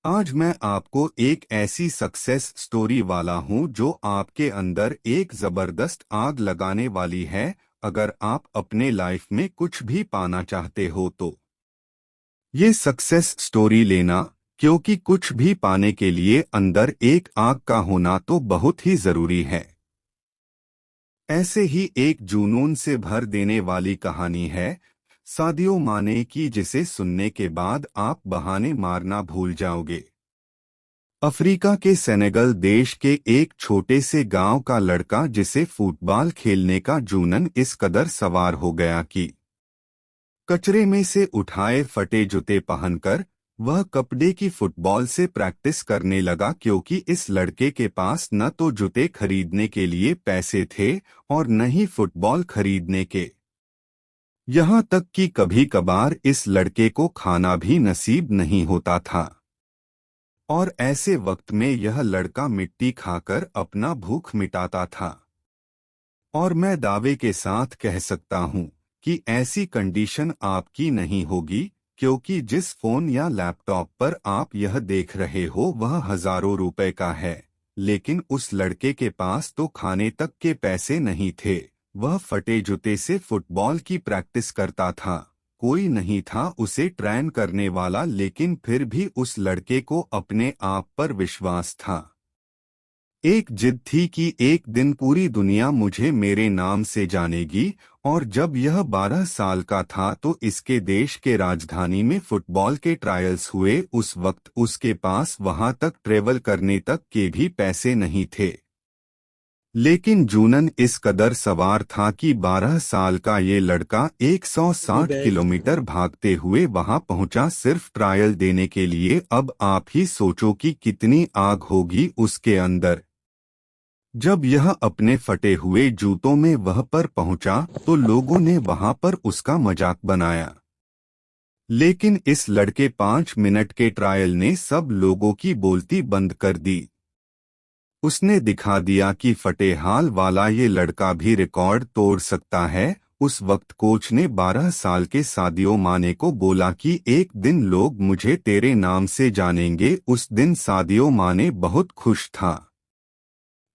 आज मैं आपको एक ऐसी सक्सेस स्टोरी वाला हूं जो आपके अंदर एक जबरदस्त आग लगाने वाली है। अगर आप अपने लाइफ में कुछ भी पाना चाहते हो तो ये सक्सेस स्टोरी लेना, क्योंकि कुछ भी पाने के लिए अंदर एक आग का होना तो बहुत ही जरूरी है। ऐसे ही एक जुनून से भर देने वाली कहानी है सादियो माने की, जिसे सुनने के बाद आप बहाने मारना भूल जाओगे। अफ्रीका के सेनेगल देश के एक छोटे से गांव का लड़का, जिसे फुटबॉल खेलने का जुनून इस कदर सवार हो गया कि कचरे में से उठाए फटे जूते पहनकर वह कपड़े की फुटबॉल से प्रैक्टिस करने लगा, क्योंकि इस लड़के के पास न तो जूते खरीदने के लिए पैसे थे और न ही फुटबॉल खरीदने के। यहाँ तक कि कभी कभार इस लड़के को खाना भी नसीब नहीं होता था। और ऐसे वक्त में यह लड़का मिट्टी खाकर अपना भूख मिटाता था। और मैं दावे के साथ कह सकता हूँ कि ऐसी कंडीशन आपकी नहीं होगी, क्योंकि जिस फोन या लैपटॉप पर आप यह देख रहे हो वह हजारों रुपए का है। लेकिन उस लड़के के पास तो खाने तक के पैसे नहीं थे। वह फटे जूते से फुटबॉल की प्रैक्टिस करता था। कोई नहीं था उसे ट्रेन करने वाला, लेकिन फिर भी उस लड़के को अपने आप पर विश्वास था। एक जिद थी कि एक दिन पूरी दुनिया मुझे मेरे नाम से जानेगी। और जब यह 12 साल का था तो इसके देश के राजधानी में फुटबॉल के ट्रायल्स हुए। उस वक्त उसके पास वहां तक ट्रेवल करने तक के भी पैसे नहीं थे। लेकिन जूनन इस कदर सवार था कि 12 साल का ये लड़का 160 किलोमीटर भागते हुए वहां पहुंचा, सिर्फ ट्रायल देने के लिए। अब आप ही सोचो कि कितनी आग होगी उसके अंदर। जब यह अपने फटे हुए जूतों में वह पर पहुंचा तो लोगों ने वहां पर उसका मजाक बनाया। लेकिन इस लड़के 5 मिनट के ट्रायल ने सब लोगों की बोलती बंद कर दी। उसने दिखा दिया कि फटे हाल वाला ये लड़का भी रिकॉर्ड तोड़ सकता है। उस वक्त कोच ने 12 साल के सादियो माने को बोला कि एक दिन लोग मुझे तेरे नाम से जानेंगे। उस दिन सादियो माने बहुत खुश था।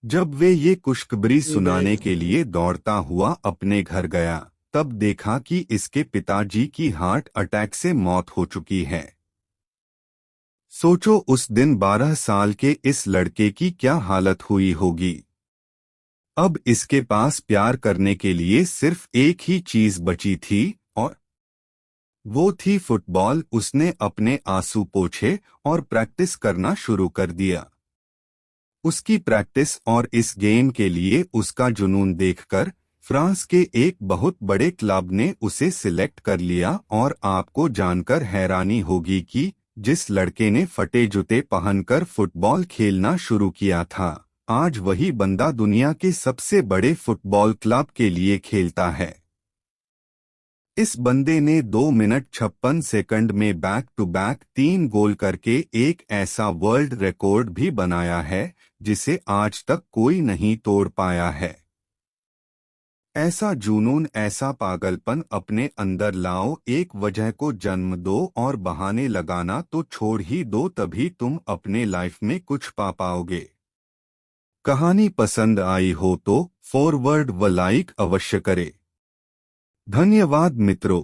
जब वे ये खुशखबरी सुनाने के लिए दौड़ता हुआ अपने घर गया, तब देखा कि इसके पिताजी की हार्ट अटैक से मौत हो चुकी है। सोचो उस दिन 12 साल के इस लड़के की क्या हालत हुई होगी। अब इसके पास प्यार करने के लिए सिर्फ एक ही चीज बची थी, और वो थी फुटबॉल। उसने अपने आंसू पोंछे और प्रैक्टिस करना शुरू कर दिया। उसकी प्रैक्टिस और इस गेम के लिए उसका जुनून देखकर फ्रांस के एक बहुत बड़े क्लब ने उसे सिलेक्ट कर लिया। और आपको जानकर हैरानी होगी कि जिस लड़के ने फटे जूते पहनकर फुटबॉल खेलना शुरू किया था, आज वही बंदा दुनिया के सबसे बड़े फुटबॉल क्लब के लिए खेलता है। इस बंदे ने 2 मिनट 56 सेकंड में बैक टू बैक 3 गोल करके एक ऐसा वर्ल्ड रिकॉर्ड भी बनाया है जिसे आज तक कोई नहीं तोड़ पाया है। ऐसा जुनून, ऐसा पागलपन अपने अंदर लाओ, एक वजह को जन्म दो और बहाने लगाना तो छोड़ ही दो, तभी तुम अपने लाइफ में कुछ पा पाओगे। कहानी पसंद आई हो तो फॉरवर्ड व लाइक अवश्य करें। धन्यवाद मित्रों।